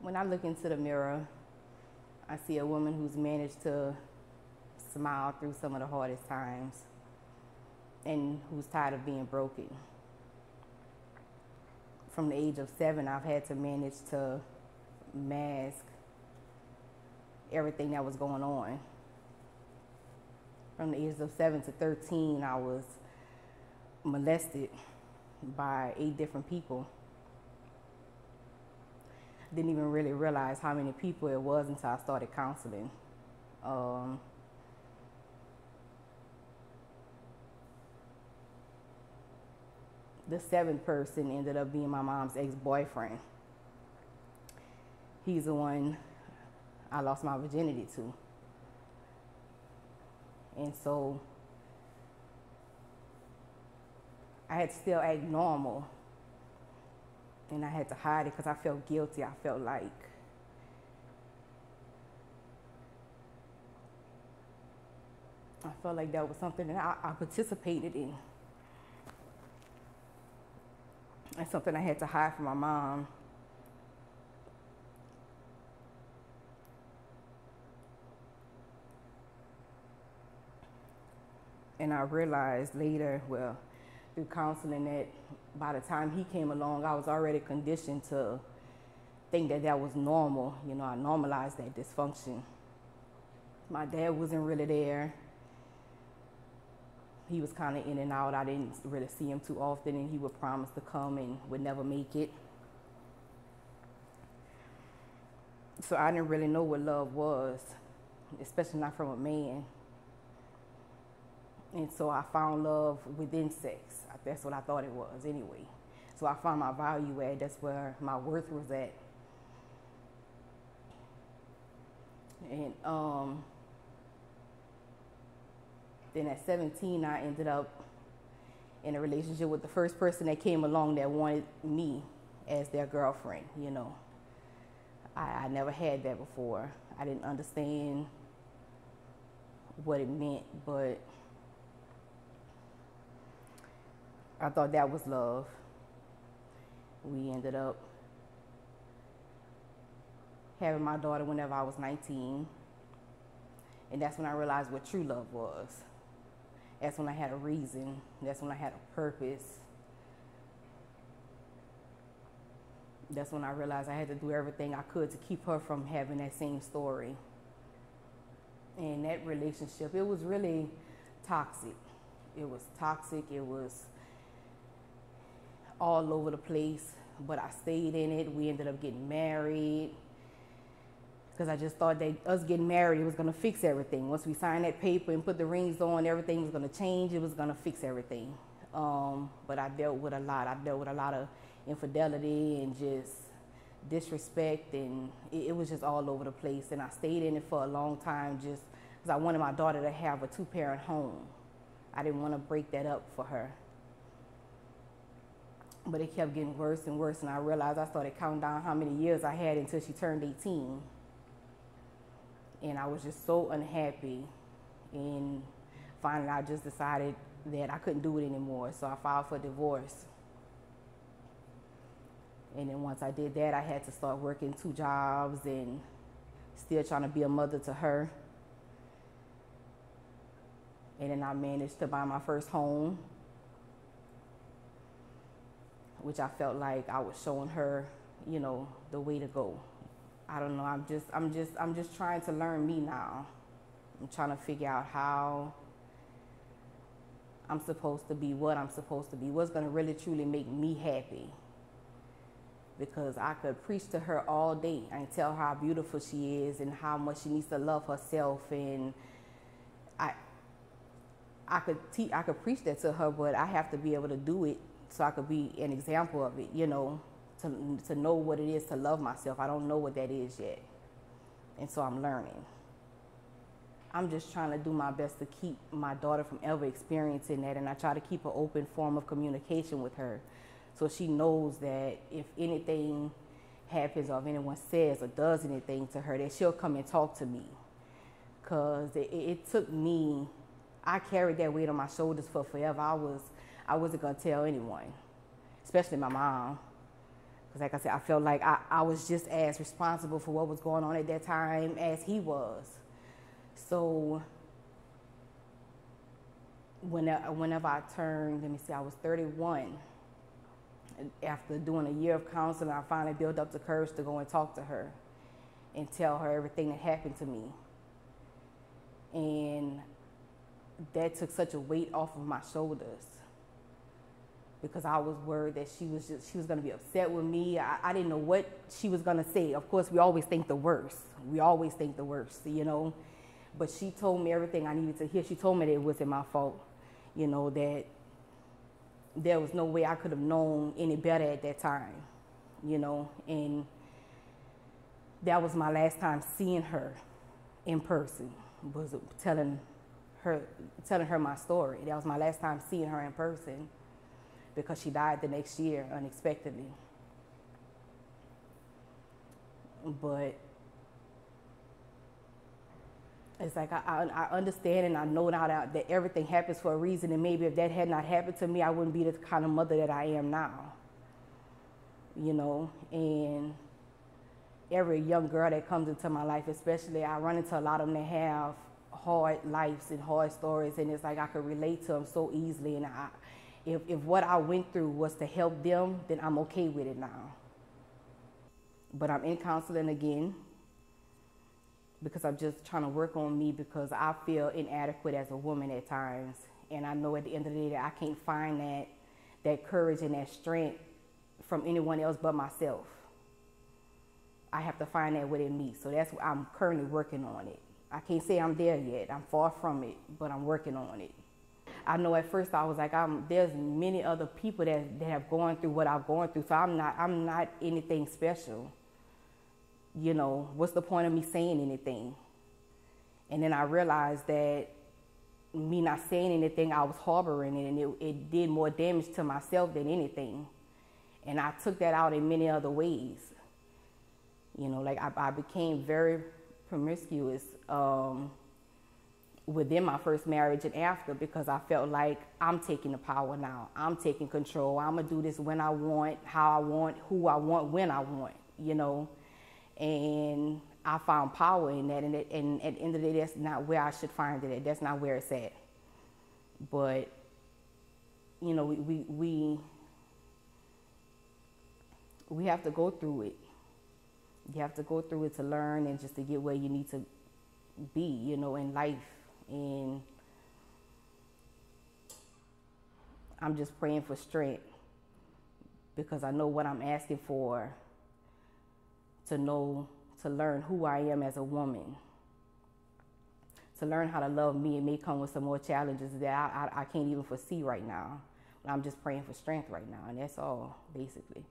When I look into the mirror, I see a woman who's managed to smile through some of the hardest times and who's tired of being broken. From the age of 7, I've had to manage to mask everything that was going on. From the ages of 7 to 13, I was molested by 8 different people. Didn't even really realize how many people it was until I started counseling. The 7th person ended up being my mom's ex-boyfriend. He's the one I lost my virginity to. And so I had to still act normal. And I had to hide it because I felt guilty. I felt like that was something that I participated in. And something I had to hide from my mom. And I realized later, well, through counseling, that by the time he came along, I was already conditioned to think that that was normal. You know, I normalized that dysfunction. My dad wasn't really there. He was kind of in and out. I didn't really see him too often, and he would promise to come and would never make it. So I didn't really know what love was, especially not from a man. And so I found love within sex. That's what I thought it was anyway. So I found my value at, that's where my worth was at. And then at 17, I ended up in a relationship with the first person that came along that wanted me as their girlfriend, you know. I never had that before. I didn't understand what it meant, but I thought that was love. We ended up having my daughter whenever I was 19. And that's when I realized what true love was. That's when I had a reason. That's when I had a purpose. That's when I realized I had to do everything I could to keep her from having that same story. And that relationship, it was really toxic. It was toxic. It was all over the place, but I stayed in it. We ended up getting married because I just thought that us getting married, it was going to fix everything. Once we signed that paper and put the rings on, everything was going to change. It was going to fix everything. But I dealt with a lot. I dealt with a lot of infidelity and just disrespect, and it was just all over the place. And I stayed in it for a long time just because I wanted my daughter to have a 2-parent home. I didn't want to break that up for her. But it kept getting worse and worse, and I realized I started counting down how many years I had until she turned 18. And I was just so unhappy. And finally, I just decided that I couldn't do it anymore, so I filed for divorce. And then once I did that, I had to start working 2 jobs and still trying to be a mother to her. And then I managed to buy my first home, which I felt like I was showing her, you know, the way to go. I don't know. I'm just trying to learn me now. I'm trying to figure out how I'm supposed to be, what I'm supposed to be, what's going to really truly make me happy. Because I could preach to her all day and tell her how beautiful she is and how much she needs to love herself, and I could preach that to her, but I have to be able to do it so I could be an example of it, you know, to know what it is to love myself. I don't know what that is yet. And so I'm learning. I'm just trying to do my best to keep my daughter from ever experiencing that, and I try to keep an open form of communication with her so she knows that if anything happens or if anyone says or does anything to her, that she'll come and talk to me. Because it took me, I carried that weight on my shoulders for forever. I wasn't going to tell anyone, especially my mom, Because like I said, I felt like I was just as responsible for what was going on at that time as he was. So whenever I turned, let me see, I was 31. After doing a year of counseling, I finally built up the courage to go and talk to her and tell her everything that happened to me. And that took such a weight off of my shoulders, because I was worried that she was going to be upset with me. I didn't know what she was going to say. Of course, we always think the worst. We always think the worst, you know. But she told me everything I needed to hear. She told me that it wasn't my fault, you know, that there was no way I could have known any better at that time, you know. And that was my last time seeing her in person, was telling her my story. That was my last time seeing her in person, because she died the next year unexpectedly. But it's like I understand and I know now that everything happens for a reason, and maybe if that had not happened to me, I wouldn't be the kind of mother that I am now. You know, and every young girl that comes into my life, especially, I run into a lot of them that have hard lives and hard stories, and it's like I could relate to them so easily. And if what I went through was to help them, then I'm okay with it now. But I'm in counseling again, because I'm just trying to work on me, because I feel inadequate as a woman at times. And I know at the end of the day that I can't find that courage and that strength from anyone else but myself. I have to find that within me. So that's what I'm currently working on it. I can't say I'm there yet. I'm far from it, but I'm working on it. I know at first I was like, there's many other people that have gone through what I've gone through, so I'm not anything special. You know, what's the point of me saying anything? And then I realized that me not saying anything, I was harboring it, and it did more damage to myself than anything. And I took that out in many other ways. You know, like I became very promiscuous within my first marriage and after, because I felt like I'm taking the power now. I'm taking control. I'm going to do this when I want, how I want, who I want, when I want, you know. And I found power in that. And at the end of the day, that's not where I should find it at. That's not where it's at. But, you know, we have to go through it. You have to go through it to learn and just to get where you need to be, you know, in life. And I'm just praying for strength, because I know what I'm asking for, to learn who I am as a woman, to learn how to love me. It may come with some more challenges that I can't even foresee right now. But I'm just praying for strength right now, and that's all, basically.